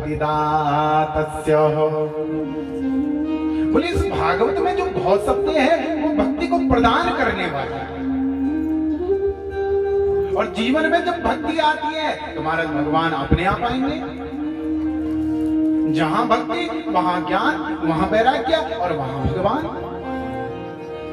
भक्तिदातस्य। बोले इस भागवत में जो भव शब्द है वो भक्ति को प्रदान करने वाला है। और जीवन में जब भक्ति आती है तो महाराज भगवान अपने आप आएंगे। जहां भक्ति वहां ज्ञान, वहां वैराग्य और वहां भगवान।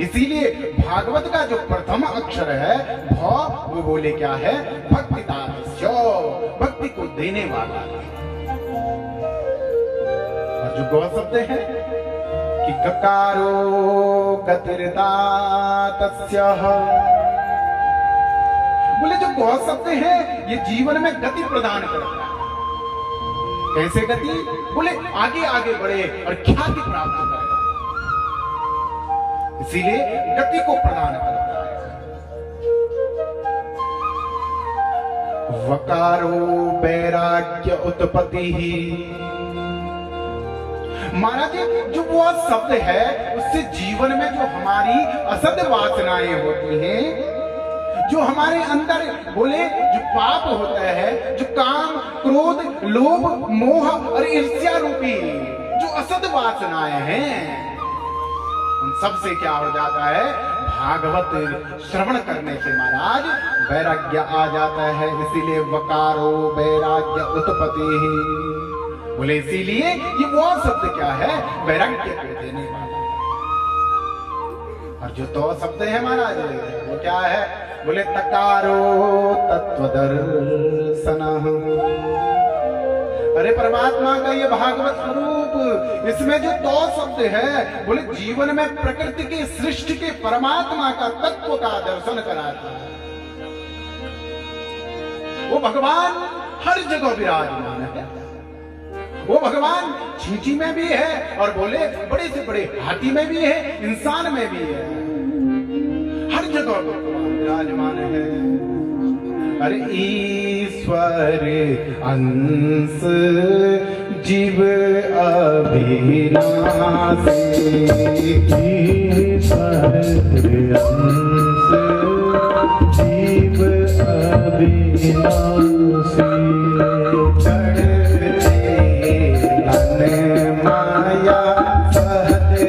इसीलिए भागवत का जो प्रथम अक्षर है भ, वो बोले क्या है? भक्तिदातस्य, भक्ति को देने वाला। और जो गौ शब्द है कि ककारो गतिर्दातस्य, बोले जो गौ शब्द है ये जीवन में गति प्रदान करता है। कैसे गति? बोले आगे आगे बढ़े और ख्याति प्राप्त करे, इसीलिए गति को प्रदान करता है। वकारो वैराग्य उत्पत्ति ही। महाराज जो वो शब्द है उससे जीवन में जो हमारी असद वासनाएं होती हैं, जो हमारे अंदर बोले जो पाप होता है, जो काम, क्रोध, लोभ, मोह और ईर्ष्या रूपी जो असद वासनाएं हैं, उन सब से क्या हो जाता है? भागवत श्रवण करने से महाराज वैराग्य आ जाता है। इसीलिए वकारो वैराग्य उत्पत्ति ही। बोले इसीलिए ये वो शब्द क्या है? वैराग्य को देने वाला। और जो तो शब्द है महाराज वो क्या है? बोले तकारो तत्वदर्शन। अरे परमात्मा का ये भागवत स्वरूप, इसमें जो दो शब्द है बोले जीवन में प्रकृति की सृष्टि के परमात्मा का तत्व का दर्शन कराता है। वो भगवान हर जगह विराजमान है। वो भगवान चींटी में भी है और बोले बड़े से बड़े हाथी में भी है, इंसान में भी है, हर जगह विराजमान है। अरे ईश्वर अंश जीव अभिनाशी, ईश्वर अंश जीव अभिनाशी। माया सहज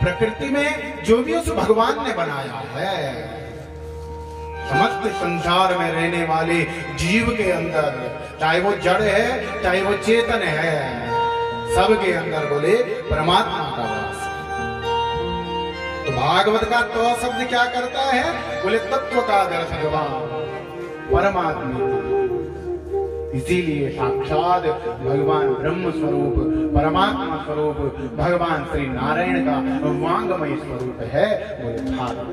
प्रकृति में जो भी उस भगवान ने बनाया है, समस्त संसार में रहने वाले जीव के अंदर, चाहे वो जड़ है चाहे वो चेतन है, सबके अंदर बोले परमात्मा का वास। तो भागवत का तो शब्द क्या करता है? बोले तत्व का दर्शन, परमात्मा। इसीलिए साक्षात भगवान ब्रह्म स्वरूप, परमात्मा स्वरूप भगवान श्री नारायण का वांगमय स्वरूप है बोले भागवत।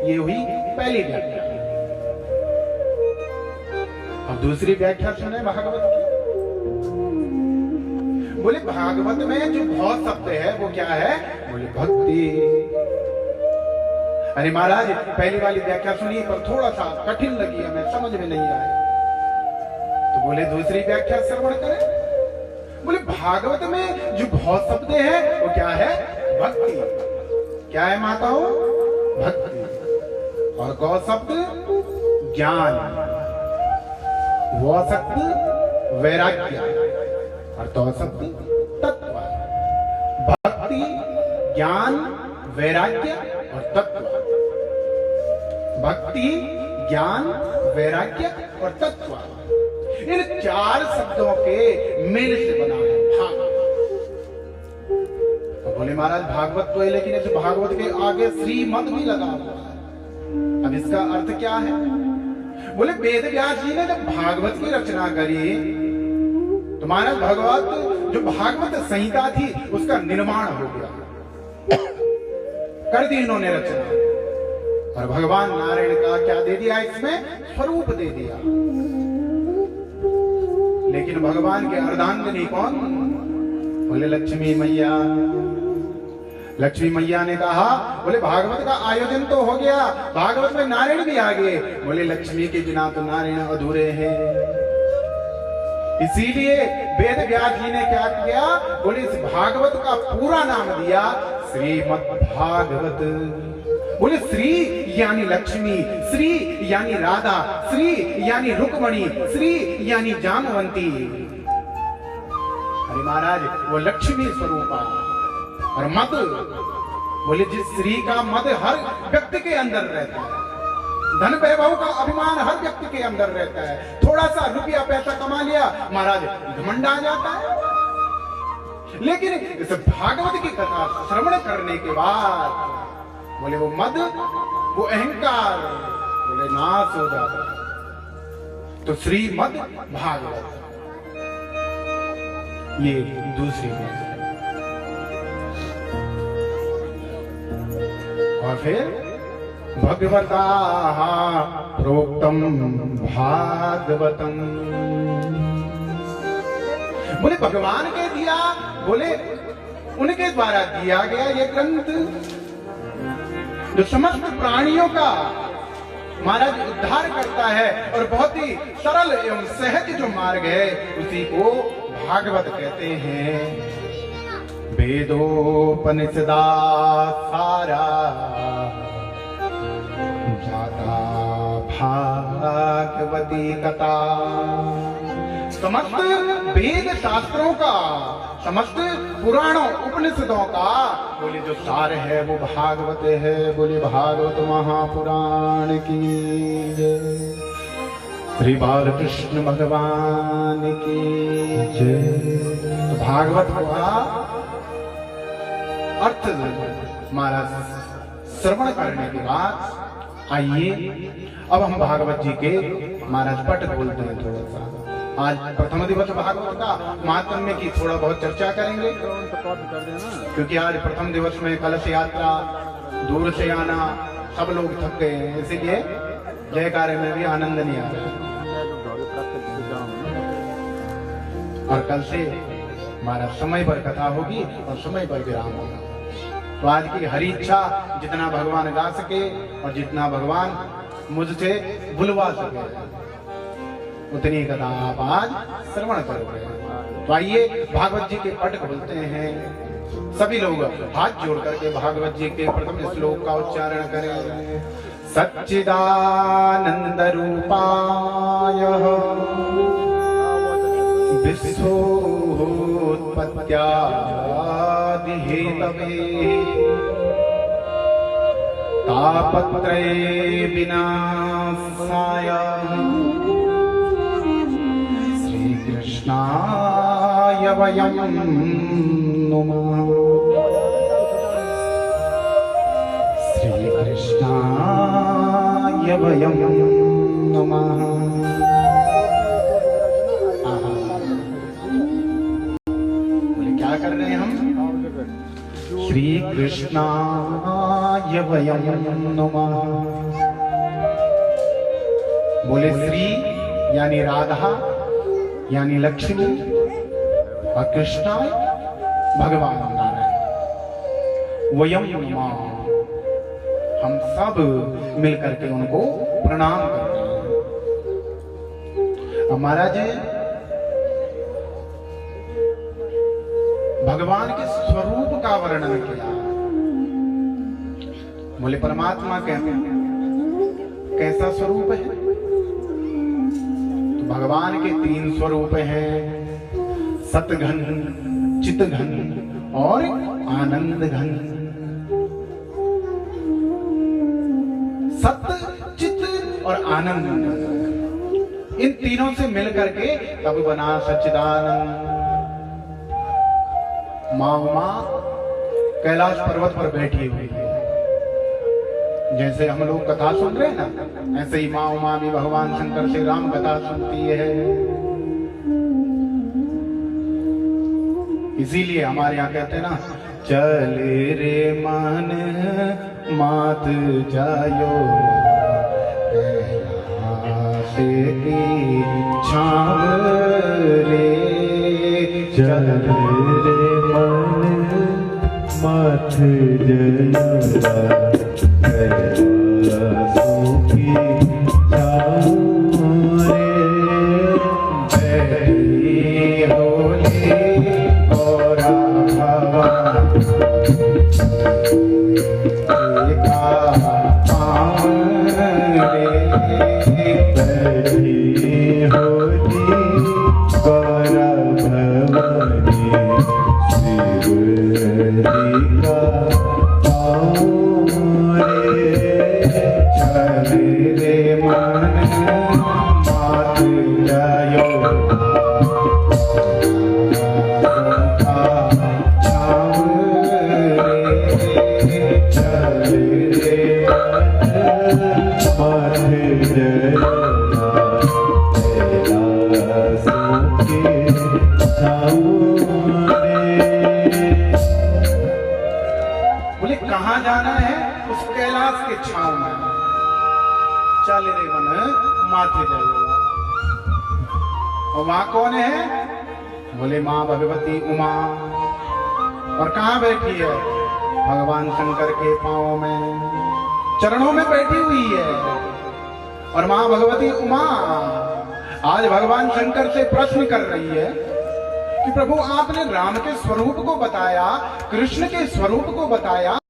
ये हुई पहली व्याख्या। अब दूसरी व्याख्या सुने भागवत की। बोले भागवत में जो भव शब्द है वो क्या है? बोले भक्ति। अरे महाराज पहली वाली व्याख्या सुनिए पर थोड़ा सा कठिन लगी हमें, समझ में नहीं आया, तो बोले दूसरी व्याख्या श्रवण करें। बोले भागवत में जो भव शब्द है वो क्या है? भक्ति। क्या है माताओं? भक्ति। और गौ शब्द ज्ञान, वो शब्द वैराग्य, और तो शब्द तत्व। भक्ति, ज्ञान, वैराग्य और तत्व। भक्ति, ज्ञान, वैराग्य और तत्व, इन चार शब्दों के मेल से बना है भागवत। तो बोले महाराज भागवत तो है, लेकिन इस भागवत के आगे श्रीमद भी लगा हुआ है। अब इसका अर्थ क्या है? बोले वेद व्यास जी ने जब भागवत की रचना करी तो महाराज भगवत जो भागवत संहिता थी उसका निर्माण हो गया, कर दी इन्होंने रचना, और भगवान नारायण का क्या दे दिया? इसमें स्वरूप दे दिया। लेकिन भगवान के अर्धांगिनी कौन? बोले लक्ष्मी मैया। लक्ष्मी मैया ने कहा, बोले भागवत का आयोजन तो हो गया, भागवत में नारायण भी आ गए। बोले लक्ष्मी के बिना तो नारायण अधूरे हैं। इसीलिए वेद व्यास जी ने क्या किया, बोले इस भागवत का पूरा नाम दिया श्रीमद् भागवत। बोले श्री यानी लक्ष्मी, श्री यानी राधा, श्री यानी रुक्मणी, श्री यानी जामवंती। अरे महाराज वो लक्ष्मी स्वरूपा और मद, बोले जिस श्री का मद हर व्यक्ति के अंदर रहता है, धन वैभव का अभिमान हर व्यक्ति के अंदर रहता है। थोड़ा सा रुपया पैसा कमा लिया महाराज घमंड आ जाता है। लेकिन इस भागवत की कथा श्रवण करने के बाद बोले वो मद, वो अहंकार बोले नाश हो जाता है। तो श्रीमद् भागवत ये दूसरी बात। और फिर भगवता प्रोक्तम भागवतम, बोले भगवान के दिया, बोले उनके द्वारा दिया गया ये ग्रंथ जो समस्त प्राणियों का महाराज उद्धार करता है और बहुत ही सरल एवं सहज जो मार्ग है उसी को भागवत कहते हैं। वेदोपनिषदा सारा जाता भागवती कथा, समस्त वेद शास्त्रों का, समस्त पुराणों उपनिषदों का बोले जो सार है वो भागवत है। बोले भागवत महापुराण की जय। श्री बालकृष्ण भगवान की जय। तो भागवत का अर्थ महाराज श्रवण करने के बाद आइए अब हम भागवत जी के महाराज पट बोलते हैं। थोड़ा सा आज प्रथम दिवस भागवत का महात्म्य की थोड़ा बहुत चर्चा करेंगे, क्योंकि आज प्रथम दिवस में कलश यात्रा, दूर से आना, सब लोग थक गए हैं, इसीलिए जयकारे में भी आनंद नहीं आ रहा। और कल से हमारा समय पर कथा होगी और समय पर विराम होगा। तो आज की हरी इच्छा जितना भगवान गा सके और जितना भगवान मुझसे बुलवा सके उतनी कथा आप आज श्रवण करोगे। तो आइए भागवत जी के पट खोलते हैं। सभी लोग हाथ जोड़ करके भागवत जी के प्रथम श्लोक का उच्चारण करें। सच्चिदानंद रूपाय विश्वोत्पत्त्यादि हेतवे तापत्रये विनाशाय कृष्णाय वयं नुमः। श्री कृष्णाय वयं नुमः। बोले क्या कर रहे हैं हम? श्री कृष्णाय वयं नुमः। बोले श्री यानी राधा यानी लक्ष्मी और कृष्ण भगवान नारायण। वयम नमः, हम सब मिलकर के उनको प्रणाम करते हैं। अब महाराज भगवान के स्वरूप का वर्णन किया। बोले परमात्मा कैसा स्वरूप है? भगवान के तीन स्वरूप हैं, सतघन, चितघन और आनंद घन। सत, चित और आनंद, इन तीनों से मिलकर के तब बना सच्चिदानंद। माँ उमा कैलाश पर्वत पर बैठी हुई है, जैसे हम लोग कथा सुन रहे हैं ना, ऐसे ही माँ उमा भी भगवान शंकर से राम कथा सुनती है। इसीलिए हमारे यहाँ कहते हैं ना, चल रे मन मात जायो कैलाश की छाव रे। चल रे मन मथ जयवा कैलासों की छाँव रे। जय होले गौरा भवानी का पाँव रे। बैठी होती गौरा भवानी शिव का पाँव रे। चल रे मन मात जायो छाँव रे। चल रे मथ जयवा कैलासों की छाँव रे। बोले कहाँ जाना है? उस कैलाश के छांव में। चल रे मन माथे जाएगा। और माँ कौन है? बोले माँ भगवती उमा। और कहाँ बैठी है? भगवान शंकर के पांव में, चरणों में बैठी हुई है। और माँ भगवती उमा आज भगवान शंकर से प्रश्न कर रही है कि प्रभु आपने राम के स्वरूप को बताया, कृष्ण के स्वरूप को बताया,